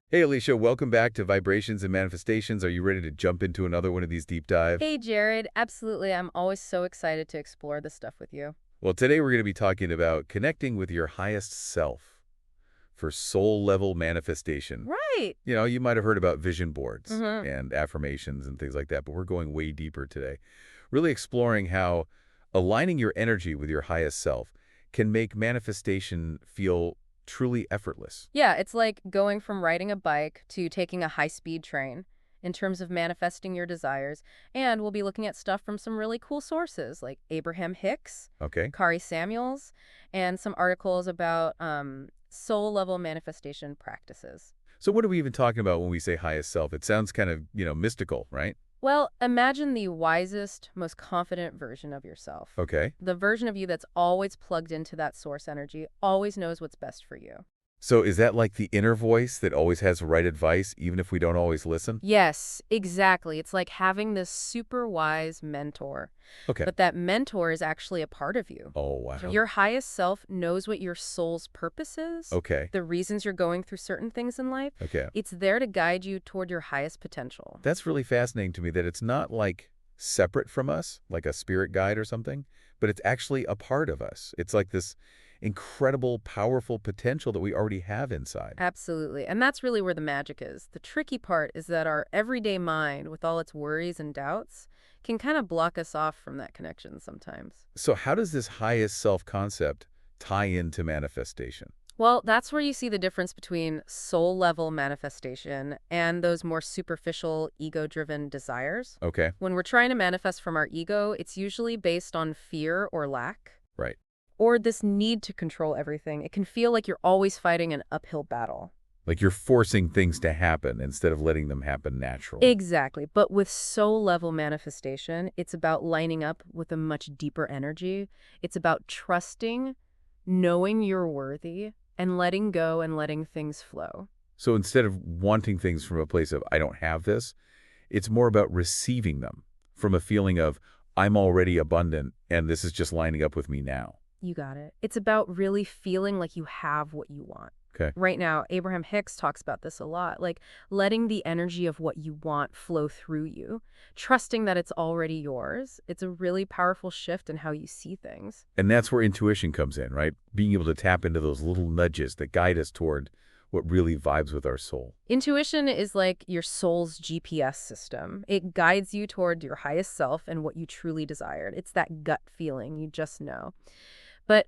Hey, Alicia, welcome back to Vibrations and Manifestations. Are you ready to jump into another one of these deep dive? Hey, Jared. Absolutely. I'm always so excited to explore this stuff with you. Well, today we're going to be talking about connecting with your highest self for soul level manifestation. Right. You might have heard about vision boards Mm-hmm. and affirmations and things like that, but we're going way deeper today. Really exploring how aligning your energy with your highest self can make manifestation feel truly effortless. Yeah, it's like going from riding a bike to taking a high-speed train in terms of manifesting your desires. And we'll be looking at stuff from some really cool sources like Abraham Hicks, Okay? Kari Samuels, and some articles about soul-level manifestation practices. So what are we even talking about when we say highest self? It sounds kind of, mystical, right? Well, imagine the wisest, most confident version of yourself. Okay. The version of you that's always plugged into that source energy, always knows what's best for you. So is that like the inner voice that always has right advice, even if we don't always listen? Yes, exactly. It's like having this super wise mentor, Okay. but that mentor is actually a part of you. Oh, wow. Your highest self knows what your soul's purpose is, Okay. the reasons you're going through certain things in life. Okay. It's there to guide you toward your highest potential. That's really fascinating to me that it's not like separate from us, like a spirit guide or something, but it's actually a part of us. It's like this incredible, powerful potential that we already have inside. Absolutely. And that's really where the magic is. The tricky part is that our everyday mind, with all its worries and doubts, can kind of block us off from that connection sometimes. So how does this highest self concept tie into manifestation? Well, that's where you see the difference between soul level manifestation and those more superficial ego driven desires. Okay. When we're trying to manifest from our ego, it's usually based on fear or lack, Right. or this need to control everything. It can feel like you're always fighting an uphill battle. Like you're forcing things to happen instead of letting them happen naturally. Exactly. But with soul level manifestation, it's about lining up with a much deeper energy. It's about trusting, knowing you're worthy, and letting go and letting things flow. So instead of wanting things from a place of, I don't have this, it's more about receiving them from a feeling of, I'm already abundant and this is just lining up with me now. You got it. It's about really feeling like you have what you want. Okay. Right now, Abraham Hicks talks about this a lot, like letting the energy of what you want flow through you, trusting that it's already yours. It's a really powerful shift in how you see things. And that's where intuition comes in, right? Being able to tap into those little nudges that guide us toward what really vibes with our soul. Intuition is like your soul's GPS system. It guides you toward your highest self and what you truly desired. It's that gut feeling, you just know. But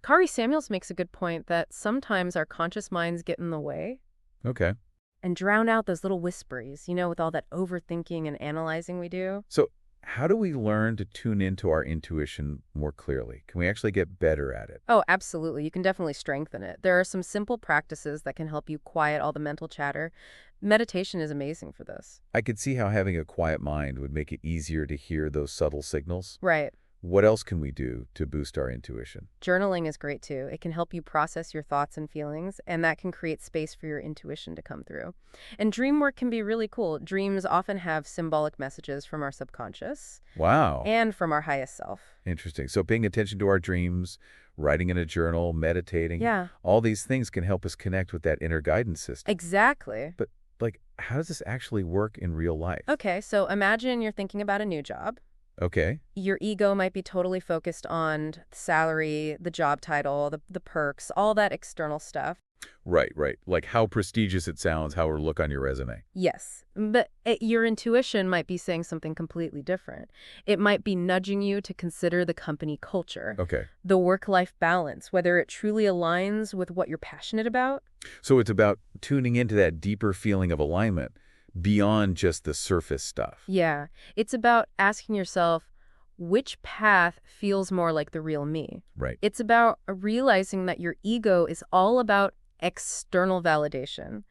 Kari Samuels makes a good point that sometimes our conscious minds get in the way Okay. and drown out those little whisperies, with all that overthinking and analyzing we do. So how do we learn to tune into our intuition more clearly? Can we actually get better at it? Oh, absolutely. You can definitely strengthen it. There are some simple practices that can help you quiet all the mental chatter. Meditation is amazing for this. I could see how having a quiet mind would make it easier to hear those subtle signals. Right. What else can we do to boost our intuition? Journaling is great too. It can help you process your thoughts and feelings, and that can create space for your intuition to come through. And dream work can be really cool. Dreams often have symbolic messages from our subconscious Wow. and from our highest self. Interesting. So paying attention to our dreams, writing in a journal, meditating, Yeah, all these things can help us connect with that inner guidance system. exactly. But like, how does this actually work in real life? Okay, so imagine you're thinking about a new job. Okay. Your ego might be totally focused on salary, the job title, the perks, all that external stuff. Right, right. Like how prestigious it sounds, how it'll look on your resume. Yes, but your intuition might be saying something completely different. It might be nudging you to consider the company culture, Okay. the work-life balance, whether it truly aligns with what you're passionate about. So it's about tuning into that deeper feeling of alignment beyond just the surface stuff. Yeah, it's about asking yourself, which path feels more like the real me? Right. It's about realizing that your ego is all about external validation,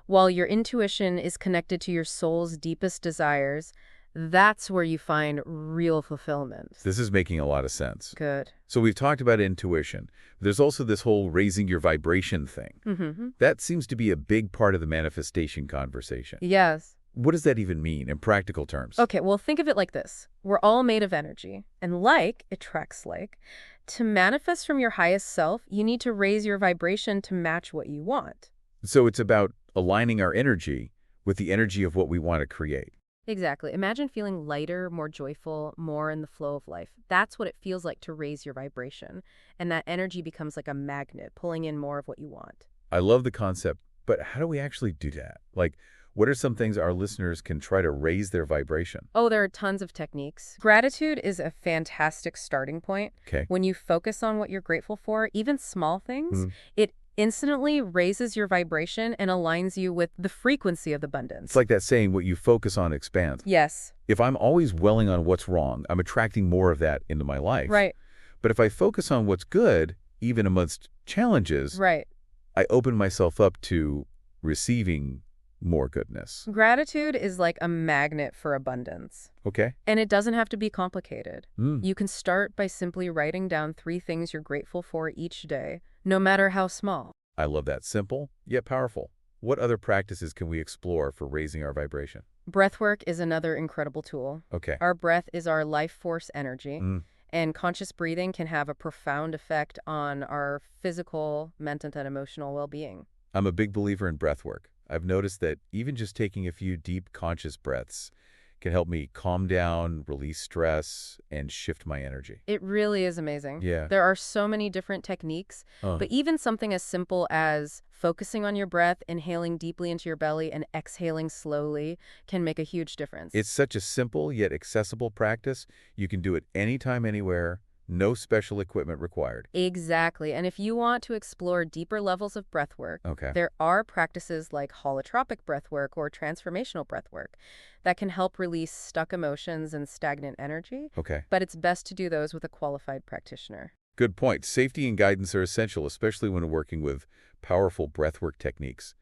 while your intuition is connected to your soul's deepest desires. That's where you find real fulfillment. This is making a lot of sense. Good. So we've talked about intuition. There's also this whole raising your vibration thing. Mm-hmm. That seems to be a big part of the manifestation conversation. Yes. What does that even mean in practical terms? Okay, well, think of it like this. We're all made of energy, and like attracts like. To manifest from your highest self, you need to raise your vibration to match what you want. So it's about aligning our energy with the energy of what we want to create. Exactly. Imagine feeling lighter, more joyful, more in the flow of life. That's what it feels like to raise your vibration. And that energy becomes like a magnet, pulling in more of what you want. I love the concept, but how do we actually do that? Like, what are some things our listeners can try to raise their vibration? Oh, there are tons of techniques. Gratitude is a fantastic starting point. Okay. When you focus on what you're grateful for, even small things, Mhm. it instantly raises your vibration and aligns you with the frequency of It's abundance. like that saying, what you focus on expands. Yes, If I'm always dwelling on what's wrong, I'm attracting more of that into my life. right, But if I focus on what's good, even amidst challenges, right. I open myself up to receiving more goodness. Gratitude is like a magnet for abundance. Okay? And it doesn't have to be complicated. Mm, You can start by simply writing down 3 things you're grateful for each day, no matter how small. I love that. Simple, yet powerful. What other practices can we explore for raising our vibration? Breathwork is another incredible tool. Okay. Our breath is our life force energy, Mm, and conscious breathing can have a profound effect on our physical, mental, and emotional well-being. I'm a big believer in breath work. I've noticed that even just taking a few deep, conscious breaths can help me calm down, release stress, and shift my energy. It really is amazing. Yeah. There are so many different techniques, Uh, but even something as simple as focusing on your breath, inhaling deeply into your belly, and exhaling slowly can make a huge difference. it's such a simple yet accessible practice. You can do it anytime, anywhere, no special equipment required. Exactly. And if you want to explore deeper levels of breath work, Okay. there are practices like holotropic breath work or transformational breath work that can help release stuck emotions and stagnant energy, Okay. but it's best to do those with a qualified practitioner. Good point. Safety and guidance are essential, especially when working with powerful breathwork techniques.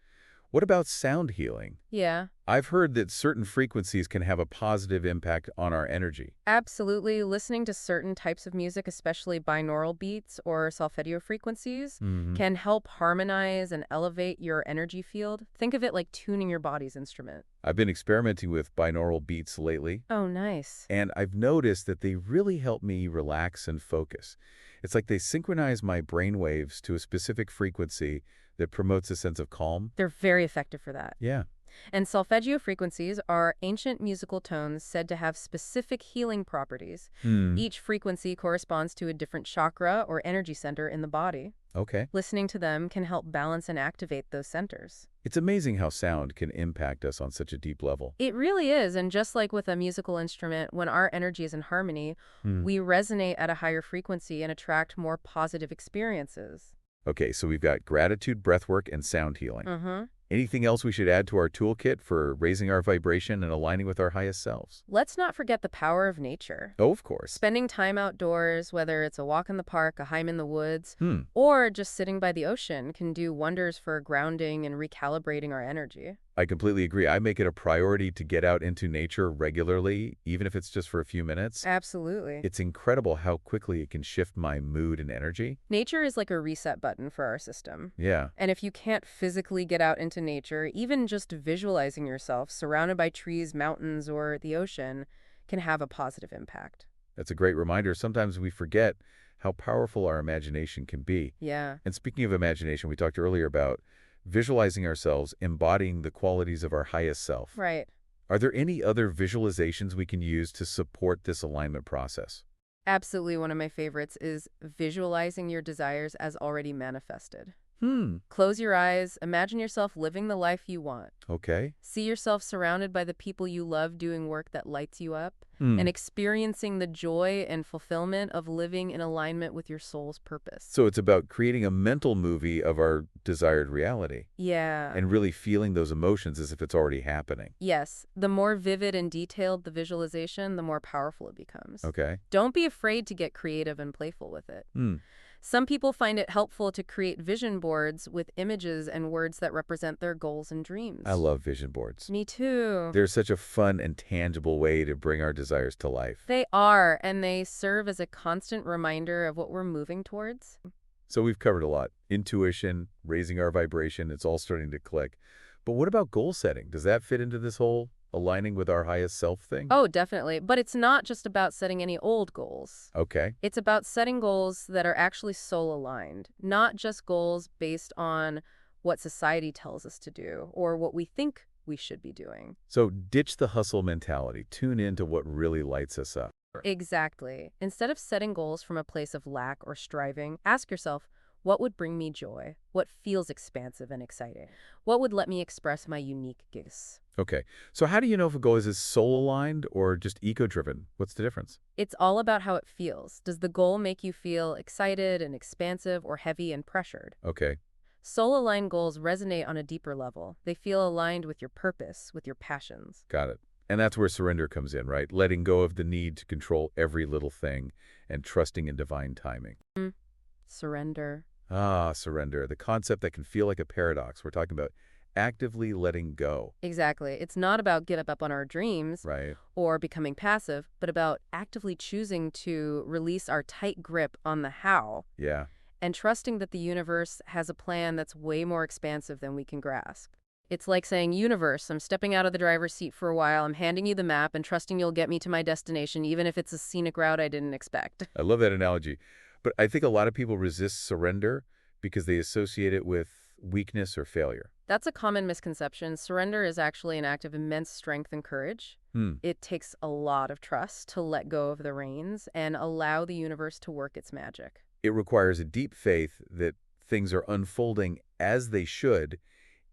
What about sound healing? Yeah, I've heard that certain frequencies can have a positive impact on our energy. absolutely. Listening to certain types of music, especially binaural beats or solfeggio frequencies, Hmm. can help harmonize and elevate your energy field. Think of it like tuning your body's instrument. I've been experimenting with binaural beats lately, Oh, nice. and I've noticed that they really help me relax and focus. It's like they synchronize my brain waves to a specific frequency that promotes a sense of calm. They're very effective for that. Yeah. And solfeggio frequencies are ancient musical tones said to have specific healing properties. Hmm. Each frequency corresponds to a different chakra or energy center in the body. Okay. Listening to them can help balance and activate those centers. It's amazing how sound can impact us on such a deep level. It really is, and just like with a musical instrument, when our energy is in harmony, Hmm. we resonate at a higher frequency and attract more positive experiences. Okay, so we've got gratitude, breathwork, and sound healing. Mm-hmm. Anything else we should add to our toolkit for raising our vibration and aligning with our highest selves? Let's not forget the power of nature. Oh, of course. Spending time outdoors, whether it's a walk in the park, a hike in the woods, Hmm. or just sitting by the ocean, can do wonders for grounding and recalibrating our energy. I completely agree. I make it a priority to get out into nature regularly, even if it's just for a few minutes. Absolutely. It's incredible how quickly it can shift my mood and energy. Nature is like a reset button for our system. Yeah, And if you can't physically get out into nature, even just visualizing yourself surrounded by trees, mountains, or the ocean can have a positive impact. that's a great reminder. Sometimes we forget how powerful our imagination can be. Yeah, And speaking of imagination, we talked earlier about visualizing ourselves embodying the qualities of our highest self. right. Are there any other visualizations we can use to support this alignment process? Absolutely, one of my favorites is visualizing your desires as already manifested. Hmm. Close your eyes, imagine yourself living the life you want. Okay. See yourself surrounded by the people you love doing work that lights you up, Hmm. and experiencing the joy and fulfillment of living in alignment with your soul's purpose. So it's about creating a mental movie of our desired reality Yeah. and really feeling those emotions as if it's already happening. Yes, the more vivid and detailed the visualization, the more powerful it becomes. Okay. Don't be afraid to get creative and playful with it. Hmm. Some people find it helpful to create vision boards with images and words that represent their goals and dreams. I love vision boards. Me too. They're such a fun and tangible way to bring our desires to life. They are, and they serve as a constant reminder of what we're moving towards. So we've covered a lot. Intuition, raising our vibration, it's all starting to click. But what about goal setting? Does that fit into this whole aligning with our highest self thing? Oh, definitely. But it's not just about setting any old goals. Okay. It's about setting goals that are actually soul aligned, not just goals based on what society tells us to do or what we think we should be doing. So ditch the hustle mentality. Tune into what really lights us up. Exactly. Instead of setting goals from a place of lack or striving, ask yourself, what would bring me joy? What feels expansive and exciting? What would let me express my unique gifts? Okay, so how do you know if a goal is soul-aligned or just ego-driven? What's the difference? It's all about how it feels. Does the goal make you feel excited and expansive or heavy and pressured? Okay, Soul-aligned goals resonate on a deeper level. They feel aligned with your purpose, with your passions. got it. And that's where surrender comes in, right? Letting go of the need to control every little thing and trusting in divine timing. Mm, Surrender. Ah, surrender, the concept that can feel like a paradox. We're talking about actively letting go, Exactly. It's not about give up on our dreams right? or becoming passive, but about actively choosing to release our tight grip on the how Yeah. and trusting that the universe has a plan that's way more expansive than we can grasp. It's like saying, Universe, I'm stepping out of the driver's seat for a while. I'm handing you the map and trusting you'll get me to my destination, even if it's a scenic route I didn't expect. I love that analogy. But I think a lot of people resist surrender because they associate it with weakness or failure. That's a common misconception. Surrender is actually an act of immense strength and courage. Hmm. It takes a lot of trust to let go of the reins and allow the universe to work its magic. It requires a deep faith that things are unfolding as they should,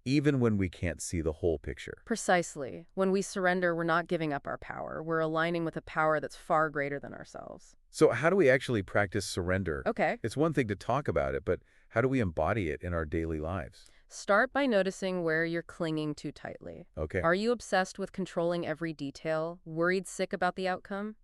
even when we can't see the whole picture. Precisely. When we surrender, we're not giving up our power. We're aligning with a power that's far greater than ourselves. So how do we actually practice surrender? Okay. It's one thing to talk about it, but how do we embody it in our daily lives? Start by noticing where you're clinging too tightly. Okay. Are you obsessed with controlling every detail, worried sick about the outcome,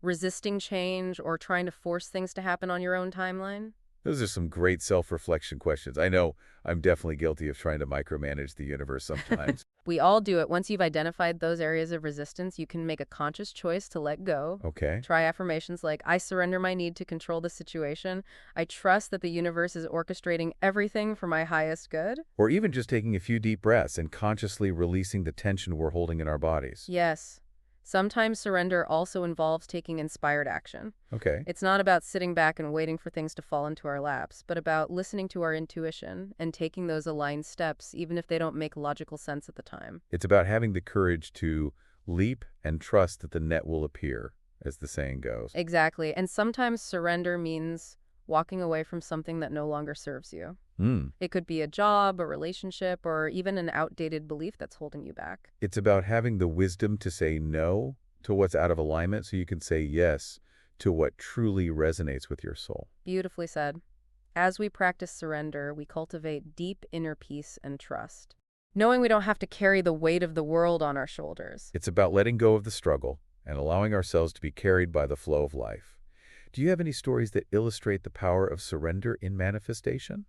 resisting change, or trying to force things to happen on your own timeline? Those are some great self-reflection questions. I know I'm definitely guilty of trying to micromanage the universe sometimes. We all do it. Once you've identified those areas of resistance, you can make a conscious choice to let go. Okay. Try affirmations like, I surrender my need to control the situation. I trust that the universe is orchestrating everything for my highest good. Or even just taking a few deep breaths and consciously releasing the tension we're holding in our bodies. Yes. Sometimes surrender also involves taking inspired action. Okay. It's not about sitting back and waiting for things to fall into our laps, but about listening to our intuition and taking those aligned steps, even if they don't make logical sense at the time. It's about having the courage to leap and trust that the net will appear, as the saying goes. Exactly. And sometimes surrender means walking away from something that no longer serves you. Hmm. It could be a job, a relationship, or even an outdated belief that's holding you back. It's about having the wisdom to say no to what's out of alignment so you can say yes to what truly resonates with your soul. Beautifully said. As we practice surrender, we cultivate deep inner peace and trust, knowing we don't have to carry the weight of the world on our shoulders. It's about letting go of the struggle and allowing ourselves to be carried by the flow of life. Do you have any stories that illustrate the power of surrender in manifestation?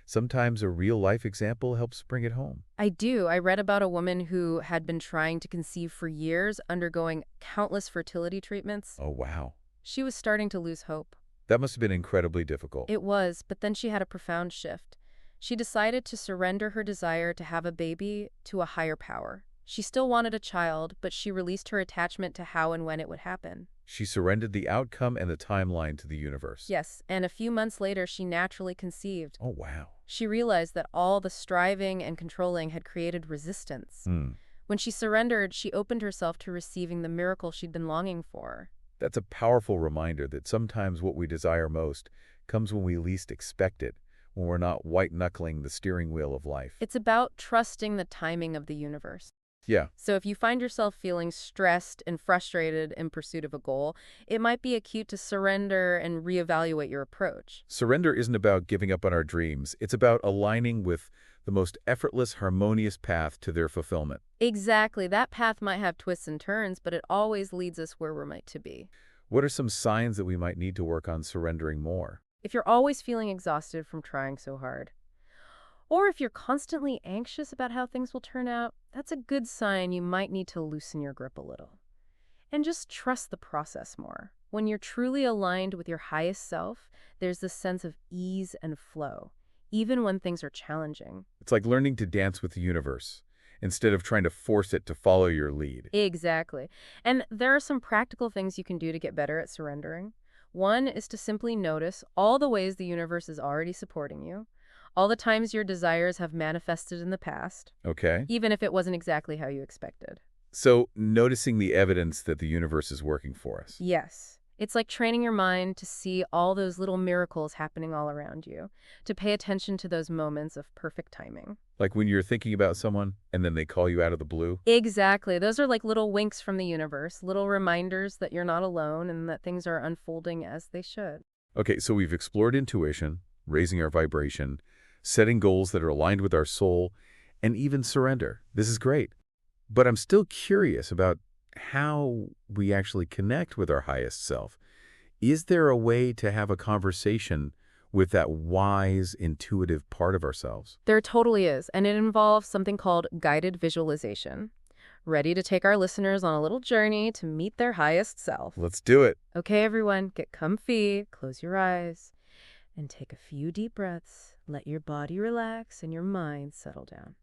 Sometimes a real-life example helps bring it home. I do. I read about a woman who had been trying to conceive for years, undergoing countless fertility treatments. Oh, wow. She was starting to lose hope. That must have been incredibly difficult. It was, but then she had a profound shift. She decided to surrender her desire to have a baby to a higher power. She still wanted a child, but she released her attachment to how and when it would happen. She surrendered the outcome and the timeline to the universe. Yes, and a few months later, she naturally conceived. Oh, wow. She realized that all the striving and controlling had created resistance. Hmm. When she surrendered, she opened herself to receiving the miracle she'd been longing for. That's a powerful reminder that sometimes what we desire most comes when we least expect it, when we're not white-knuckling the steering wheel of life. It's about trusting the timing of the universe. Yeah. So if you find yourself feeling stressed and frustrated in pursuit of a goal, it might be acute to surrender and reevaluate your approach. Surrender isn't about giving up on our dreams. It's about aligning with the most effortless, harmonious path to their fulfillment. Exactly. That path might have twists and turns, but it always leads us where we're meant to be. What are some signs that we might need to work on surrendering more? If you're always feeling exhausted from trying so hard, or if you're constantly anxious about how things will turn out, that's a good sign you might need to loosen your grip a little. And just trust the process more. When you're truly aligned with your highest self, there's this sense of ease and flow, even when things are challenging. It's like learning to dance with the universe instead of trying to force it to follow your lead. Exactly. And there are some practical things you can do to get better at surrendering. One is to simply notice all the ways the universe is already supporting you, All the times your desires have manifested in the past, Okay. even if it wasn't exactly how you expected. So, noticing the evidence that the universe is working for us. Yes. It's like training your mind to see all those little miracles happening all around you, to pay attention to those moments of perfect timing. Like when you're thinking about someone and then they call you out of the blue. Exactly. Those are like little winks from the universe, little reminders that you're not alone and that things are unfolding as they should. Okay, so we've explored intuition, raising our vibration, setting goals that are aligned with our soul, and even surrender. This is great. But I'm still curious about how we actually connect with our highest self. Is there a way to have a conversation with that wise, intuitive part of ourselves? There totally is, and it involves something called guided visualization. Ready to take our listeners on a little journey to meet their highest self. Let's do it. Okay, everyone, get comfy, close your eyes, and take a few deep breaths. Let your body relax and your mind settle down.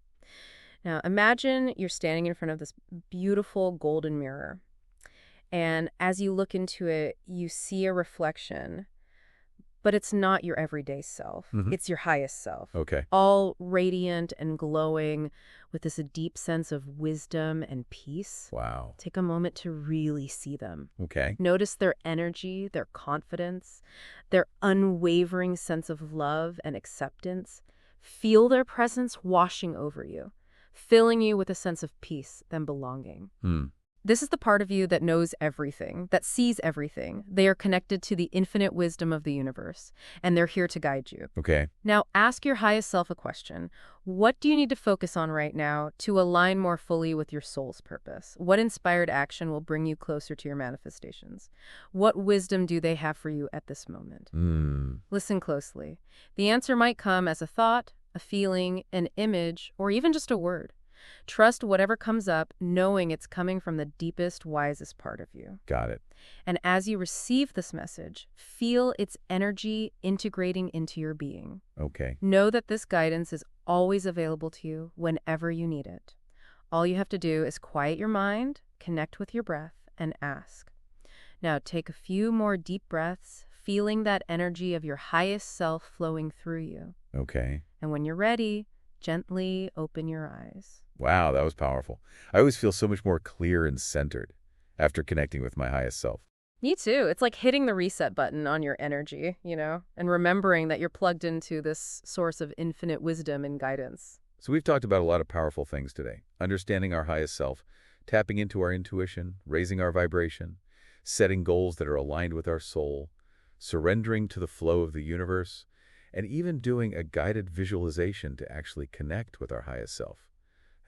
Now, imagine you're standing in front of this beautiful golden mirror. And as you look into it, you see a reflection, but it's not your everyday self. Hmm. It's your highest self, Okay. all radiant and glowing with this deep sense of wisdom and peace. Wow. Take a moment to really see them. Okay. Notice their energy, their confidence, their unwavering sense of love and acceptance. Feel their presence washing over you, filling you with a sense of peace and belonging. Hmm. This is the part of you that knows everything, that sees everything. They are connected to the infinite wisdom of the universe, and they're here to guide you. Okay. Now, ask your highest self a question. What do you need to focus on right now to align more fully with your soul's purpose? What inspired action will bring you closer to your manifestations? What wisdom do they have for you at this moment? Hmm. Listen closely. The answer might come as a thought, a feeling, an image, or even just a word. Trust whatever comes up, knowing it's coming from the deepest, wisest part of you. Got it. And as you receive this message, feel its energy integrating into your being. Okay. Know that this guidance is always available to you whenever you need it. All you have to do is quiet your mind, connect with your breath, and ask. Now take a few more deep breaths, feeling that energy of your highest self flowing through you. Okay. And when you're ready, gently open your eyes. Wow, that was powerful. I always feel so much more clear and centered after connecting with my highest self. Me too. It's like hitting the reset button on your energy, and remembering that you're plugged into this source of infinite wisdom and guidance. So we've talked about a lot of powerful things today. Understanding our highest self, tapping into our intuition, raising our vibration, setting goals that are aligned with our soul, surrendering to the flow of the universe, and even doing a guided visualization to actually connect with our highest self.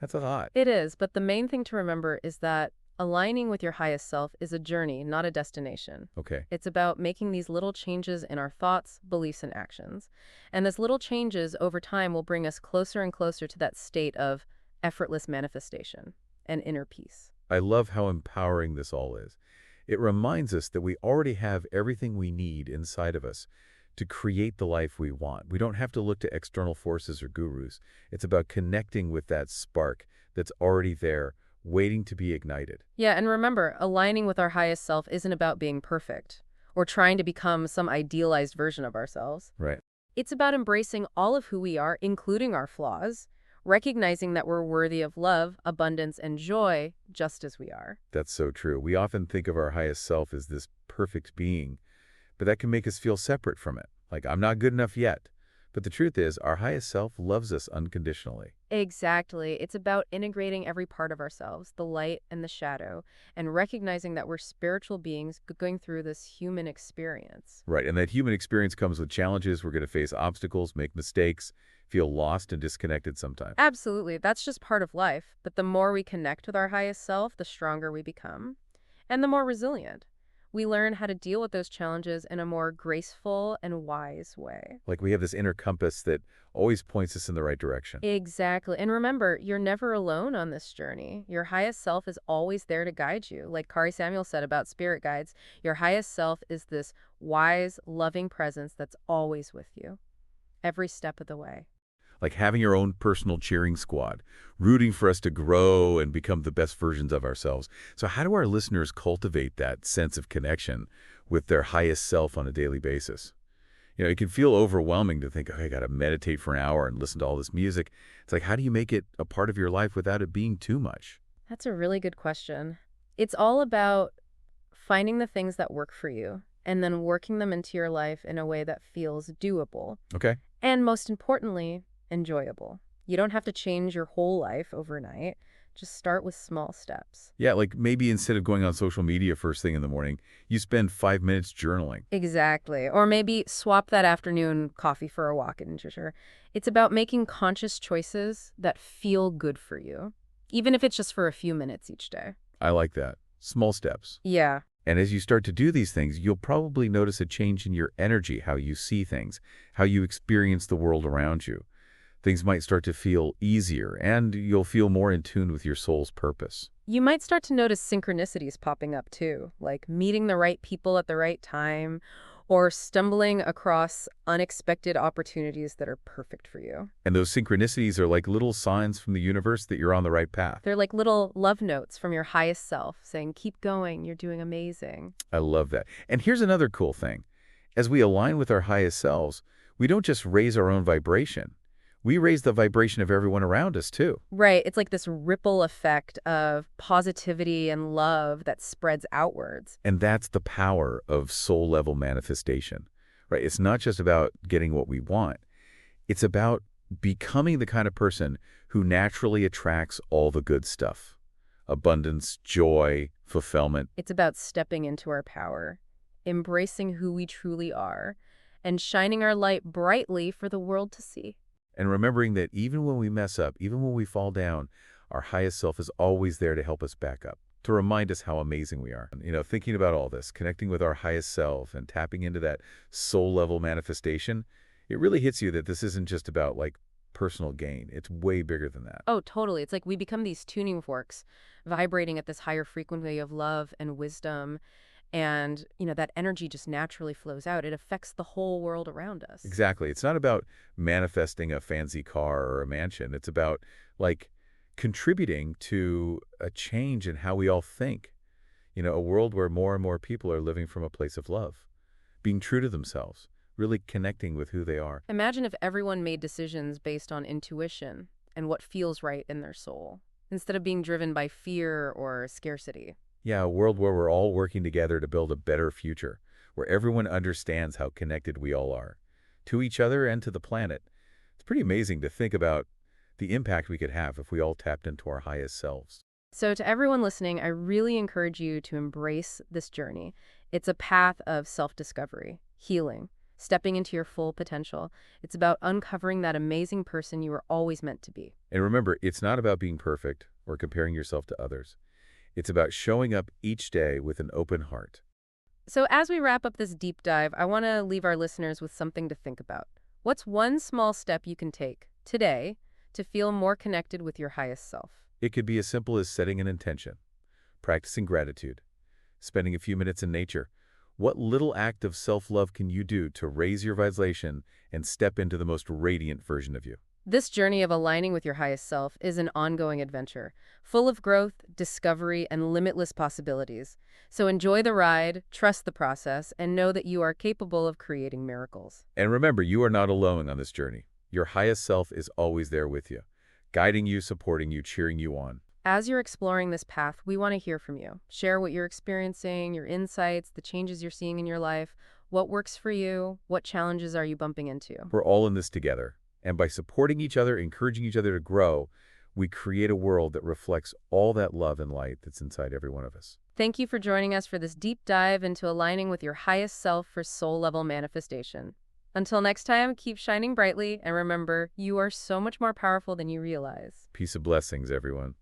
That's a lot. It is, but the main thing to remember is that aligning with your highest self is a journey, not a destination. Okay. It's about making these little changes in our thoughts, beliefs, and actions. And those little changes over time will bring us closer and closer to that state of effortless manifestation and inner peace. I love how empowering this all is. It reminds us that we already have everything we need inside of us to create the life we want. We don't have to look to external forces or gurus. It's about connecting with that spark that's already there, waiting to be ignited. Yeah, and remember, aligning with our highest self isn't about being perfect or trying to become some idealized version of ourselves. Right. It's about embracing all of who we are, including our flaws, recognizing that we're worthy of love, abundance, and joy just as we are. That's so true. We often think of our highest self as this perfect being, but that can make us feel separate from it. Like, I'm not good enough yet. But the truth is, our highest self loves us unconditionally. Exactly. It's about integrating every part of ourselves, the light and the shadow, and recognizing that we're spiritual beings going through this human experience. Right, and that human experience comes with challenges. We're going to face obstacles, make mistakes, feel lost and disconnected sometimes. Absolutely. That's just part of life. But the more we connect with our highest self, the stronger we become, and the more resilient. We learn how to deal with those challenges in a more graceful and wise way. Like we have this inner compass that always points us in the right direction. Exactly. And remember, you're never alone on this journey. Your highest self is always there to guide you. Like Kari Samuel said about spirit guides, your highest self is this wise, loving presence that's always with you, every step of the way. Like having your own personal cheering squad, rooting for us to grow and become the best versions of ourselves. So how do our listeners cultivate that sense of connection with their highest self on a daily basis? It can feel overwhelming to think, oh, I got to meditate for an hour and listen to all this music. It's like, how do you make it a part of your life without it being too much? That's a really good question. It's all about finding the things that work for you and then working them into your life in a way that feels doable Okay. and, most importantly, enjoyable. You don't have to change your whole life overnight. Just start with small steps. Yeah, like maybe instead of going on social media first thing in the morning, you spend 5 minutes journaling. Exactly. Or maybe swap that afternoon coffee for a walk in nature. It's about making conscious choices that feel good for you, even if it's just for a few minutes each day. I like that. Small steps. Yeah. And as you start to do these things, you'll probably notice a change in your energy, how you see things, how you experience the world around you. Things might start to feel easier, and you'll feel more in tune with your soul's purpose. You might start to notice synchronicities popping up too, like meeting the right people at the right time or stumbling across unexpected opportunities that are perfect for you. And those synchronicities are like little signs from the universe that you're on the right path. They're like little love notes from your highest self saying, keep going, you're doing amazing. I love that. And here's another cool thing. As we align with our highest selves, we don't just raise our own vibration. We raise the vibration of everyone around us, too. Right. It's like this ripple effect of positivity and love that spreads outwards. And that's the power of soul-level manifestation, right? It's not just about getting what we want. It's about becoming the kind of person who naturally attracts all the good stuff. Abundance, joy, fulfillment. It's about stepping into our power, embracing who we truly are, and shining our light brightly for the world to see. And remembering that even when we mess up, even when we fall down, our highest self is always there to help us back up, to remind us how amazing we are. Thinking about all this, connecting with our highest self and tapping into that soul-level manifestation, it really hits you that this isn't just about, like, personal gain. It's way bigger than that. Oh, totally. It's like we become these tuning forks, vibrating at this higher frequency of love and wisdom. And, that energy just naturally flows out. It affects the whole world around us. Exactly. It's not about manifesting a fancy car or a mansion. It's about, like, contributing to a change in how we all think. A world where more and more people are living from a place of love, being true to themselves, really connecting with who they are. Imagine if everyone made decisions based on intuition and what feels right in their soul, instead of being driven by fear or scarcity. Yeah, a world where we're all working together to build a better future, where everyone understands how connected we all are, to each other and to the planet. It's pretty amazing to think about the impact we could have if we all tapped into our highest selves. So to everyone listening, I really encourage you to embrace this journey. It's a path of self-discovery, healing, stepping into your full potential. It's about uncovering that amazing person you were always meant to be. And remember, it's not about being perfect or comparing yourself to others. It's about showing up each day with an open heart. So as we wrap up this deep dive, I want to leave our listeners with something to think about. What's one small step you can take today to feel more connected with your highest self? It could be as simple as setting an intention, practicing gratitude, spending a few minutes in nature. What little act of self-love can you do to raise your vibration and step into the most radiant version of you? This journey of aligning with your highest self is an ongoing adventure, full of growth, discovery, and limitless possibilities. So enjoy the ride, trust the process, and know that you are capable of creating miracles. And remember, you are not alone on this journey. Your highest self is always there with you, guiding you, supporting you, cheering you on. As you're exploring this path, we want to hear from you. Share what you're experiencing, your insights, the changes you're seeing in your life. What works for you? What challenges are you bumping into? We're all in this together. And by supporting each other, encouraging each other to grow, we create a world that reflects all that love and light that's inside every one of us. Thank you for joining us for this deep dive into aligning with your highest self for soul-level manifestation. Until next time, keep shining brightly, and remember, you are so much more powerful than you realize. Peace and blessings, everyone.